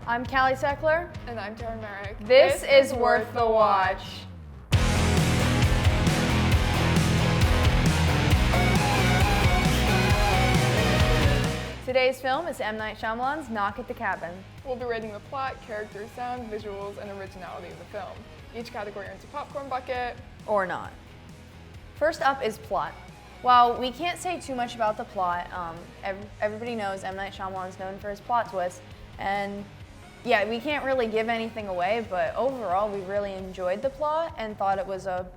I'm Callie Seckler. And I'm Taryn Merrick. This is Worth the Watch. Today's film is M. Night Shyamalan's Knock at the Cabin. We'll be rating the plot, characters, sound, visuals, and originality of the film. Each category earns a popcorn bucket. Or not. First up is plot. While we can't say too much about the plot, everybody knows M. Night Shyamalan's known for his plot twists, and yeah, we can't really give anything away, but overall we really enjoyed the plot and thought it was a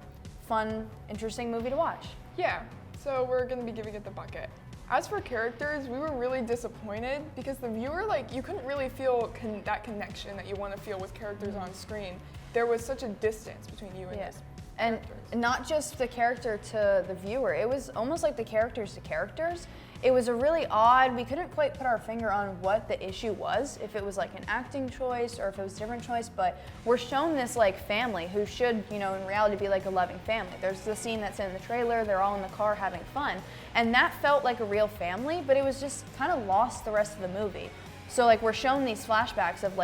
fun, interesting movie to watch. Yeah, so we're gonna be giving it the bucket. As for characters, we were really disappointed because the viewer, you couldn't really feel that connection that you want to feel with characters on screen. There was such a distance between you and this. And not just the character to the viewer, it was almost like the characters to characters. It was a really odd, we couldn't quite put our finger on what the issue was, if it was like an acting choice or if it was a different choice, but we're shown this family who should, in reality be like a loving family. There's the scene that's in the trailer, they're all in the car having fun, and that felt like a real family, but it was just kind of lost the rest of the movie. So we're shown these flashbacks of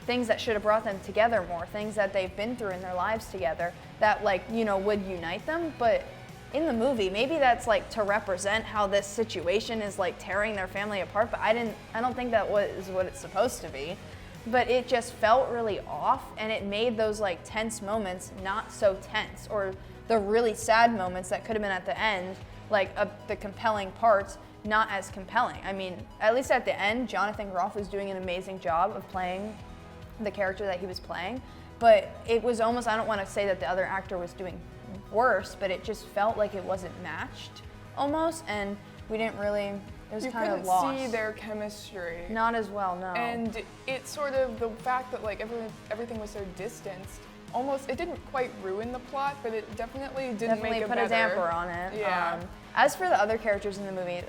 things that should have brought them together more, things that they've been through in their lives together that would unite them, but in the movie, maybe that's to represent how this situation is tearing their family apart, but I don't think that was what it's supposed to be. But it just felt really off, and it made those tense moments not so tense, or the really sad moments that could have been at the end, the compelling parts, not as compelling. I mean, at least at the end, Jonathan Groff was doing an amazing job of playing the character that he was playing, but it was almost, I don't want to say that the other actor was doing worse, but it just felt like it wasn't matched almost, and we didn't really, it was kind of lost. You couldn't see their chemistry. Not as well, no. And it's sort of the fact that everything was so distanced, almost, it didn't quite ruin the plot, but it definitely make it better. Put a damper on it. Yeah. As for the other characters in the movie,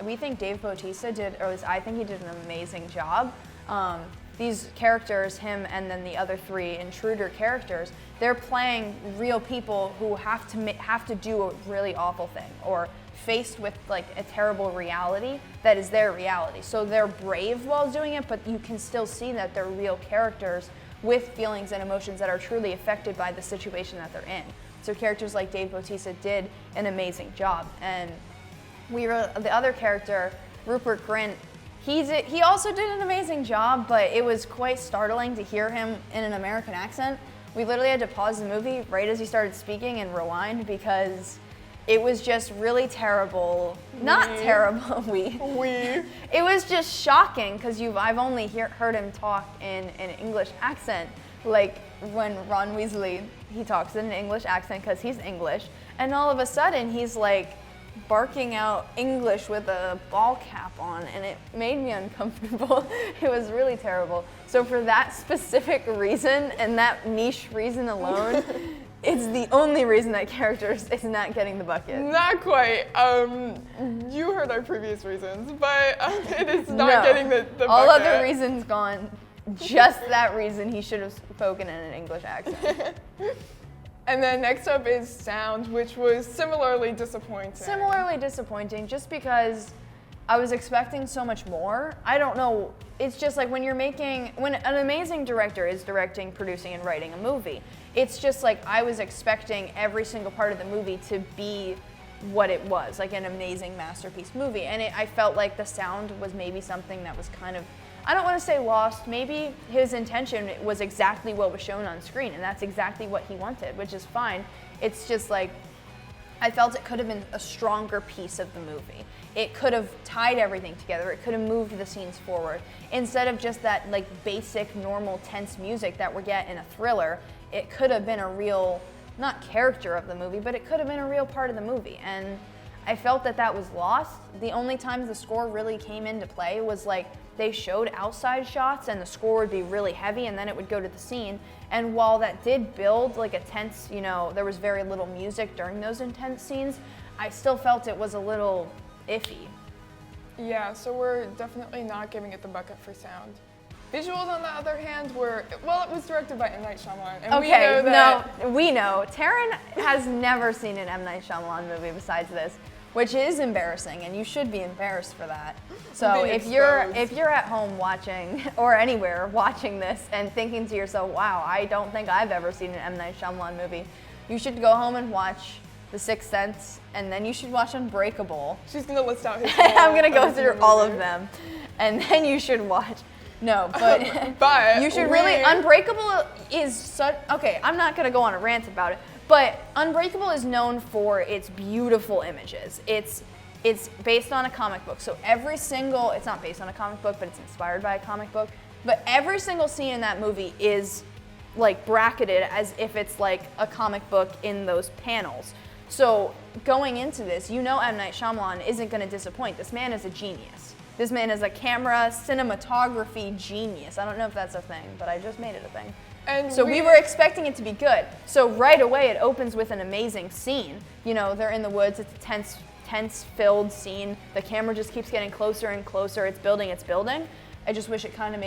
we think Dave Bautista did, or at least I think he did an amazing job. These characters, him and then the other three intruder characters, they're playing real people who have to do a really awful thing or faced with a terrible reality that is their reality. So they're brave while doing it, but you can still see that they're real characters with feelings and emotions that are truly affected by the situation that they're in. So characters like Dave Bautista did an amazing job. And the other character, Rupert Grint, he also did an amazing job, but it was quite startling to hear him in an American accent. We literally had to pause the movie right as he started speaking and rewind because it was just really terrible. Not terrible, It was just shocking because I've only heard him talk in an English accent, when Ron Weasley, he talks in an English accent because he's English, and all of a sudden he's barking out English with a ball cap on, and it made me uncomfortable. It was really terrible. So for that specific reason and that niche reason alone, it's the only reason that character is not getting the bucket. Not quite. You heard our previous reasons, but it is not getting the bucket. All other reasons gone. Just that reason he should have spoken in an English accent. And then next up is sound, which was similarly disappointing. Similarly disappointing, just because I was expecting so much more. I don't know, it's just when when an amazing director is directing, producing, and writing a movie, it's just I was expecting every single part of the movie to be what it was, an amazing masterpiece movie. And I felt like the sound was maybe something that was kind of, I don't want to say lost, maybe his intention was exactly what was shown on screen, and that's exactly what he wanted, which is fine. It's just I felt it could have been a stronger piece of the movie. It could have tied everything together. It could have moved the scenes forward. Instead of just that basic, normal, tense music that we get in a thriller, it could have been a real, not character of the movie, but it could have been a real part of the movie. And I felt that was lost. The only times the score really came into play was they showed outside shots and the score would be really heavy and then it would go to the scene. And while that did build a tense, there was very little music during those intense scenes, I still felt it was a little iffy. Yeah, so we're definitely not giving it the bucket for sound. Visuals, on the other hand, it was directed by M. Night Shyamalan. And we know. Taryn has never seen an M. Night Shyamalan movie besides this. which is embarrassing, and you should be embarrassed for that. So Being if you're exposed. at home watching or anywhere watching this and thinking to yourself, "Wow, I don't think I've ever seen an M. Night Shyamalan movie," you should go home and watch The Sixth Sense, and then you should watch Unbreakable. She's gonna list out his. I'm gonna go every through single all movie. of them, and then you should watch. No, but But you should we- really. Unbreakable is such. Okay, I'm not gonna go on a rant about it, but Unbreakable is known for its beautiful images. It's based on a comic book, so every single. It's not based on a comic book, but it's inspired by a comic book. But every single scene in that movie is like bracketed as if it's like a comic book in those panels. So going into this, you know M. Night Shyamalan isn't going to disappoint. This man is a genius. This man is a camera cinematography genius. I don't know if that's a thing, but I just made it a thing. And So we were expecting it to be good. So right away it opens with an amazing scene. You know, they're in the woods, it's a tense-filled scene. The camera just keeps getting closer and closer. It's building, it's building. I just wish it kind of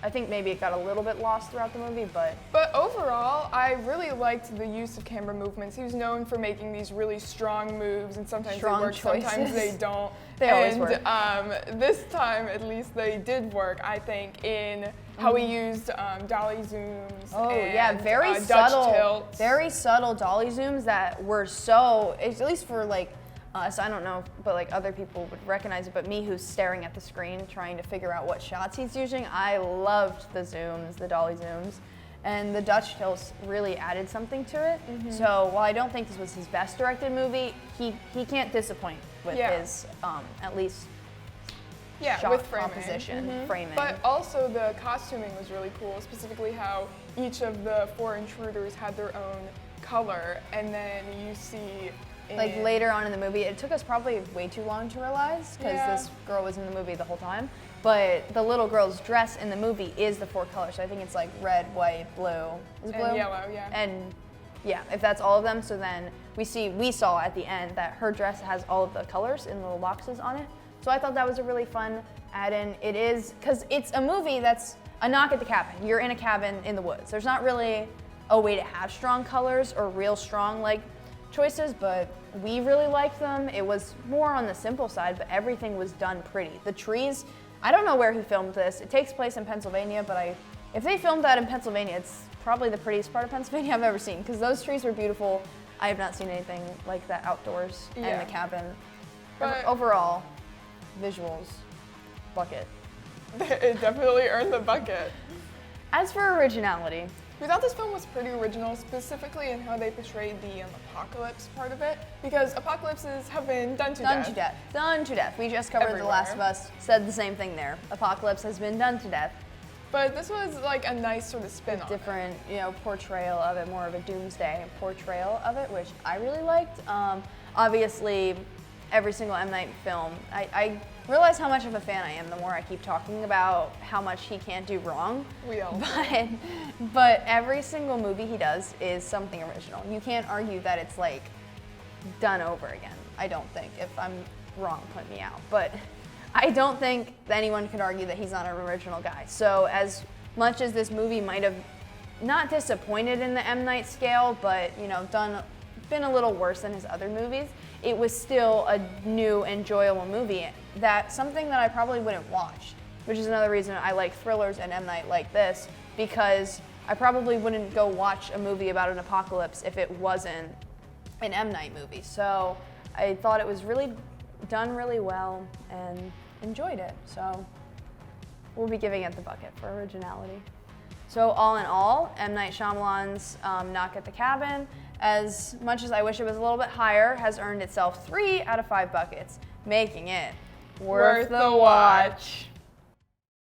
I think maybe it got a little bit lost throughout the movie, but But overall, I really liked the use of camera movements. He was known for making these really strong moves, and sometimes Strong they work, sometimes choices. they don't. They always and, work. This time, at least, they did work. I think in how he used dolly zooms. oh and, yeah, very Dutch subtle, tilts. very subtle dolly zooms that were so, at least for like us, I don't know, but like other people would recognize it, but me who's staring at the screen trying to figure out what shots he's using, I loved the zooms, the dolly zooms, and the Dutch tilts really added something to it. So while I don't think this was his best directed movie, he can't disappoint with Yeah. his at least Yeah, shot with framing. composition, framing. But also the costuming was really cool, specifically how each of the 4 intruders had their own color, and then you see like in- later on in the movie, it took us probably way too long to realize because Yeah. this girl was in the movie the whole time. But the little girl's dress in the movie is the 4 colors. So I think it's like red, white, blue. Is it blue? And yellow, yeah. And yeah, if that's all of them, so then we saw at the end that her dress has all of the colors in little boxes on it. So I thought that was a really fun add-in. It is, because it's a movie that's a knock at the cabin. You're in a cabin in the woods. There's not really a way to have strong colors or real strong like choices, but we really liked them. It was more on the simple side, but everything was done pretty. The trees, I don't know where he filmed this. It takes place in Pennsylvania, but if they filmed that in Pennsylvania, it's probably the prettiest part of Pennsylvania I've ever seen, because those trees were beautiful. I have not seen anything like that outdoors and Yeah. the cabin. But- Overall, visuals, bucket. It definitely earned the bucket. As for originality, We thought this film was pretty original, specifically in how they portrayed the apocalypse part of it, because apocalypses have been done to death. Done to death. We just covered The Last of Everywhere. Us, said the same thing there. Apocalypse has been done to death. But this was like a nice sort of spin on it. Different, portrayal of it, more of a doomsday portrayal of it, which I really liked. Obviously, every single M. Night film, I realize how much of a fan I am the more I keep talking about how much he can't do wrong. We all But every single movie he does is something original. You can't argue that it's like done over again, I don't think. If I'm wrong, point me out. But I don't think that anyone could argue that he's not an original guy. So as much as this movie might have not disappointed in the M. Night scale, but been a little worse than his other movies, it was still a new, enjoyable movie. That's something that I probably wouldn't watch, which is another reason I like thrillers and M. Night like this, because I probably wouldn't go watch a movie about an apocalypse if it wasn't an M. Night movie. So I thought it was really done really well and enjoyed it. So we'll be giving it the bucket for originality. So all in all, M. Night Shyamalan's Knock at the Cabin, as much as I wish it was a little bit higher, has earned itself 3 out of 5 buckets, making it worth the watch.